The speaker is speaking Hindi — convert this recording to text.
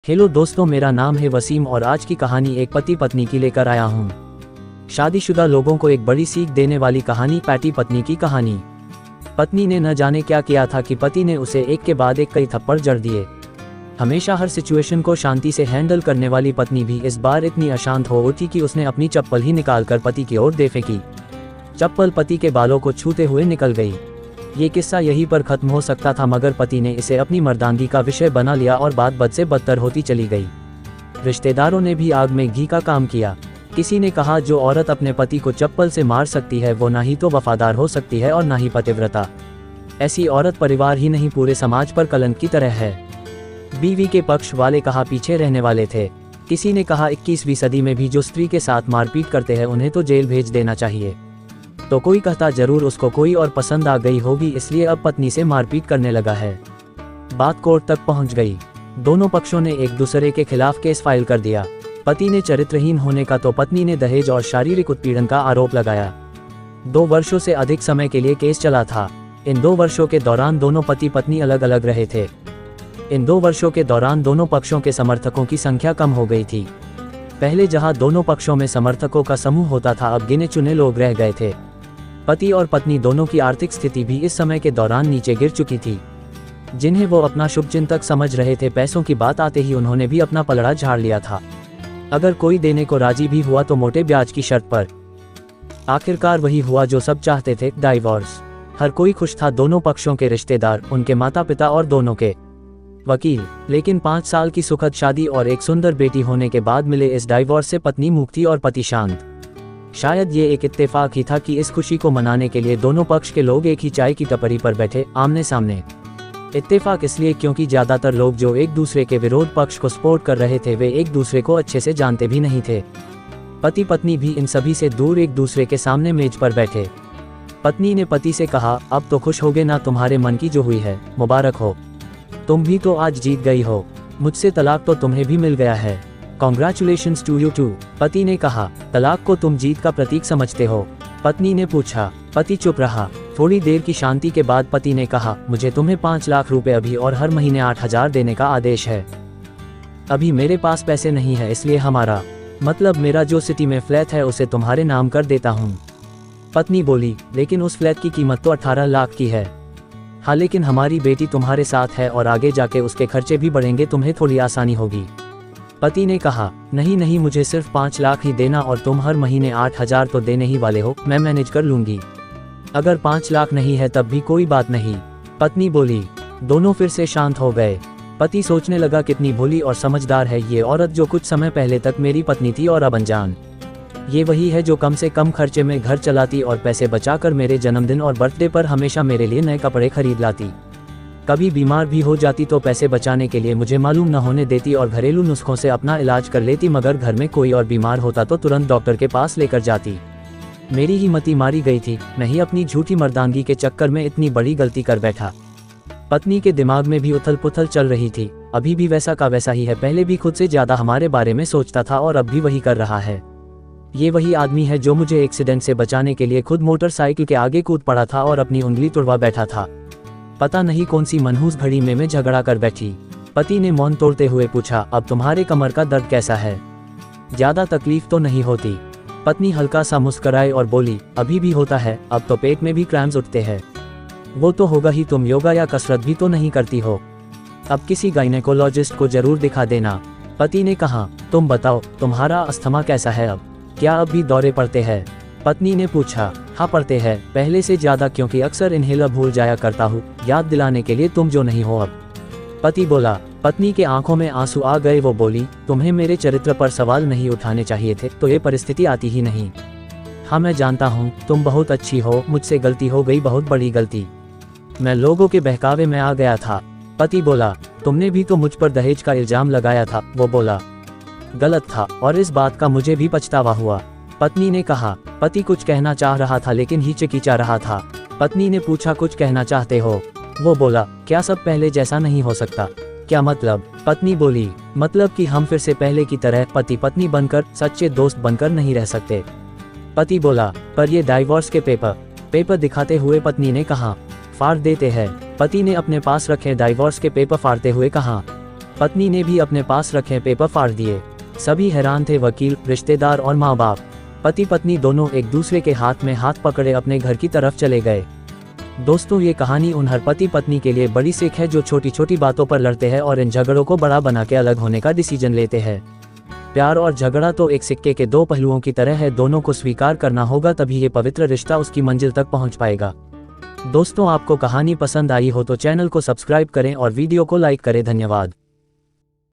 हेलो दोस्तों, मेरा नाम है वसीम और आज की कहानी एक पति पत्नी की लेकर आया हूँ। शादीशुदा लोगों को एक बड़ी सीख देने वाली कहानी, पति पत्नी की कहानी। पत्नी ने न जाने क्या किया था कि पति ने उसे एक के बाद एक कई थप्पड़ जड़ दिए। हमेशा हर सिचुएशन को शांति से हैंडल करने वाली पत्नी भी इस बार इतनी अशांत हो उठी कि उसने अपनी चप्पल ही निकालकर पति की ओर दे फेंकी। चप्पल पति के बालों को छूते हुए निकल गई। ये किस्सा यहीं पर खत्म हो सकता था, मगर पति ने इसे अपनी मर्दानगी का विषय बना लिया और बात बद से बदतर होती चली गई। रिश्तेदारों ने भी आग में घी का काम किया। किसी ने कहा, जो औरत अपने पति को चप्पल से मार सकती है वो ना ही तो वफादार हो सकती है और ना ही पतिव्रता। ऐसी औरत परिवार ही नहीं पूरे समाज पर कलंक की तरह है। बीवी के पक्ष वाले कहा पीछे रहने वाले थे। किसी ने कहा, 21वीं सदी में भी जो स्त्री के साथ मारपीट करते हैं उन्हें तो जेल भेज देना चाहिए। तो कोई कहता, जरूर उसको कोई और पसंद आ गई होगी इसलिए अब पत्नी से मारपीट करने लगा है। बात कोर्ट तक पहुंच गई। दोनों पक्षों ने एक दूसरे के खिलाफ केस फाइल कर दिया। पति ने चरित्रहीन होने का तो पत्नी ने दहेज और शारीरिक उत्पीड़न का आरोप लगाया। 2 वर्षों से अधिक समय के लिए केस चला था। इन 2 वर्षों के दौरान दोनों पति पत्नी अलग अलग रहे थे। इन 2 वर्षों के दौरान दोनों पक्षों के समर्थकों की संख्या कम हो गई थी। पहले जहां दोनों पक्षों में समर्थकों का समूह होता था, अब गिने चुने लोग रह गए थे। पति और पत्नी दोनों की आर्थिक स्थिति भी इस समय के दौरान नीचे गिर चुकी थी। जिन्हें वो अपना शुभचिंतक समझ रहे थे, पैसों की बात आते ही उन्होंने भी अपना पलड़ा झाड़ लिया था। अगर कोई देने को राजी भी हुआ तो मोटे ब्याज की शर्त पर। आखिरकार वही हुआ जो सब चाहते थे, डाइवोर्स। हर कोई खुश था, दोनों पक्षों के रिश्तेदार, उनके माता पिता और दोनों के वकील। लेकिन 5 साल की सुखद शादी और एक सुंदर बेटी होने के बाद मिले इस डाइवोर्स से पत्नी मुक्त थी और पति शांत। शायद ये एक इत्तेफाक ही था कि इस खुशी को मनाने के लिए दोनों पक्ष के लोग एक ही चाय की टपरी पर बैठे, आमने सामने। इत्तेफाक इसलिए क्योंकि ज्यादातर लोग जो एक दूसरे के विरोध पक्ष को सपोर्ट कर रहे थे वे एक दूसरे को अच्छे से जानते भी नहीं थे। पति पत्नी भी इन सभी से दूर एक दूसरे के सामने मेज पर बैठे। पत्नी ने पति से कहा, अब तो खुश होगे ना, तुम्हारे मन की जो हुई है मुबारक हो। तुम भी तो आज जीत गई हो। मुझसे तलाक तो तुम्हें भी मिल गया है। Congratulations to you too. पति ने कहा, तलाक को तुम जीत का प्रतीक समझते हो? पत्नी ने पूछा। पति चुप रहा। थोड़ी देर की शांति के बाद पति ने कहा, मुझे तुम्हें 5 लाख रुपए अभी और हर महीने 8,000 देने का आदेश है। अभी मेरे पास पैसे नहीं है, इसलिए हमारा मतलब मेरा जो सिटी में फ्लैट है उसे तुम्हारे नाम कर देता हूँ। पत्नी बोली, लेकिन उस फ्लैट की कीमत तो 18 लाख की है। हाँ, लेकिन हमारी बेटी तुम्हारे साथ है और आगे जाके उसके खर्चे भी बढ़ेंगे, तुम्हें थोड़ी आसानी होगी। पति ने कहा, नहीं नहीं, मुझे सिर्फ 5 लाख ही देना और तुम हर महीने 8,000 तो देने ही वाले हो, मैं मैनेज कर लूंगी। अगर 5 लाख नहीं है तब भी कोई बात नहीं। पत्नी बोली। दोनों फिर से शांत हो गए। पति सोचने लगा, कितनी भोली और समझदार है ये औरत, जो कुछ समय पहले तक मेरी पत्नी थी और अब अनजान। ये वही है जो कम से कम खर्चे में घर चलाती और पैसे बचाकर मेरे जन्मदिन और बर्थडे पर हमेशा मेरे लिए नए कपड़े खरीद लाती। कभी बीमार भी हो जाती तो पैसे बचाने के लिए मुझे मालूम न होने देती और घरेलू नुस्खों से अपना इलाज कर लेती, मगर घर में कोई और बीमार होता तो तुरंत डॉक्टर के पास लेकर जाती। मेरी ही मति मारी गई थी, मैं ही अपनी झूठी मर्दानगी के चक्कर में इतनी बड़ी गलती कर बैठा। पत्नी के दिमाग में भी उथल पुथल चल रही थी। अभी भी वैसा का वैसा ही है, पहले भी खुद से ज्यादा हमारे बारे में सोचता था और अब भी वही कर रहा है। ये वही आदमी है जो मुझे एक्सीडेंट से बचाने के लिए खुद मोटरसाइकिल के आगे कूद पड़ा था और अपनी उंगली तुड़वा बैठा था। पता नहीं कौन सी मनहूस घड़ी में मैं झगड़ा कर बैठी। पति ने मौन तोड़ते हुए पूछा, अब तुम्हारे कमर का दर्द कैसा है? ज्यादा तकलीफ तो नहीं होती? पत्नी हल्का सा मुस्कुराई और बोली, अभी भी होता है, अब तो पेट में भी क्रैम्स उठते हैं। वो तो होगा ही, तुम योगा या कसरत भी तो नहीं करती हो। अब किसी गायनेकोलॉजिस्ट को जरूर दिखा देना। पति ने कहा, तुम बताओ, तुम्हारा अस्थमा कैसा है अब? क्या अब भी दौरे पड़ते हैं? पत्नी ने पूछा। हाँ पड़ते हैं, पहले से ज्यादा, क्योंकि अक्सर इन्हेलर भूल जाया करता हूँ, याद दिलाने के लिए तुम जो नहीं हो अब। पति बोला। पत्नी के आंखों में आंसू आ गए। वो बोली, तुम्हें मेरे चरित्र पर सवाल नहीं उठाने चाहिए थे, तो ये परिस्थिति आती ही नहीं। हाँ मैं जानता हूँ, तुम बहुत अच्छी हो, मुझसे गलती हो गई, बहुत बड़ी गलती। मैं लोगों के बहकावे में आ गया था। पति बोला, तुमने भी तो मुझ पर दहेज का इल्जाम लगाया था। वो बोला, गलत था और इस बात का मुझे भी पछतावा हुआ। पत्नी ने कहा। पति कुछ कहना चाह रहा था लेकिन हिचकिचा रहा था। पत्नी ने पूछा, कुछ कहना चाहते हो? वो बोला, क्या सब पहले जैसा नहीं हो सकता? क्या मतलब? पत्नी बोली, मतलब कि हम फिर से पहले की तरह पति पत्नी बनकर, सच्चे दोस्त बनकर नहीं रह सकते। पति बोला, पर ये डाइवोर्स के पेपर दिखाते हुए पत्नी ने कहा, फाड़ देते हैं। पति ने अपने पास रखे डाइवोर्स के पेपर फाड़ते हुए कहा, पत्नी ने भी अपने पास रखे पेपर फाड़ दिए। सभी हैरान थे, वकील, रिश्तेदार और माँ बाप। पति पत्नी दोनों एक दूसरे के हाथ में हाथ पकड़े अपने घर की तरफ चले गए। दोस्तों, ये कहानी उन हर पति पत्नी के लिए बड़ी सीख है जो छोटी छोटी बातों पर लड़ते हैं और इन झगड़ों को बड़ा बना के अलग होने का डिसीजन लेते हैं। प्यार और झगड़ा तो एक सिक्के के दो पहलुओं की तरह है, दोनों को स्वीकार करना होगा, तभी ये पवित्र रिश्ता उसकी मंजिल तक पहुंच पाएगा। दोस्तों, आपको कहानी पसंद आई हो तो चैनल को सब्सक्राइब करें और वीडियो को लाइक करें। धन्यवाद।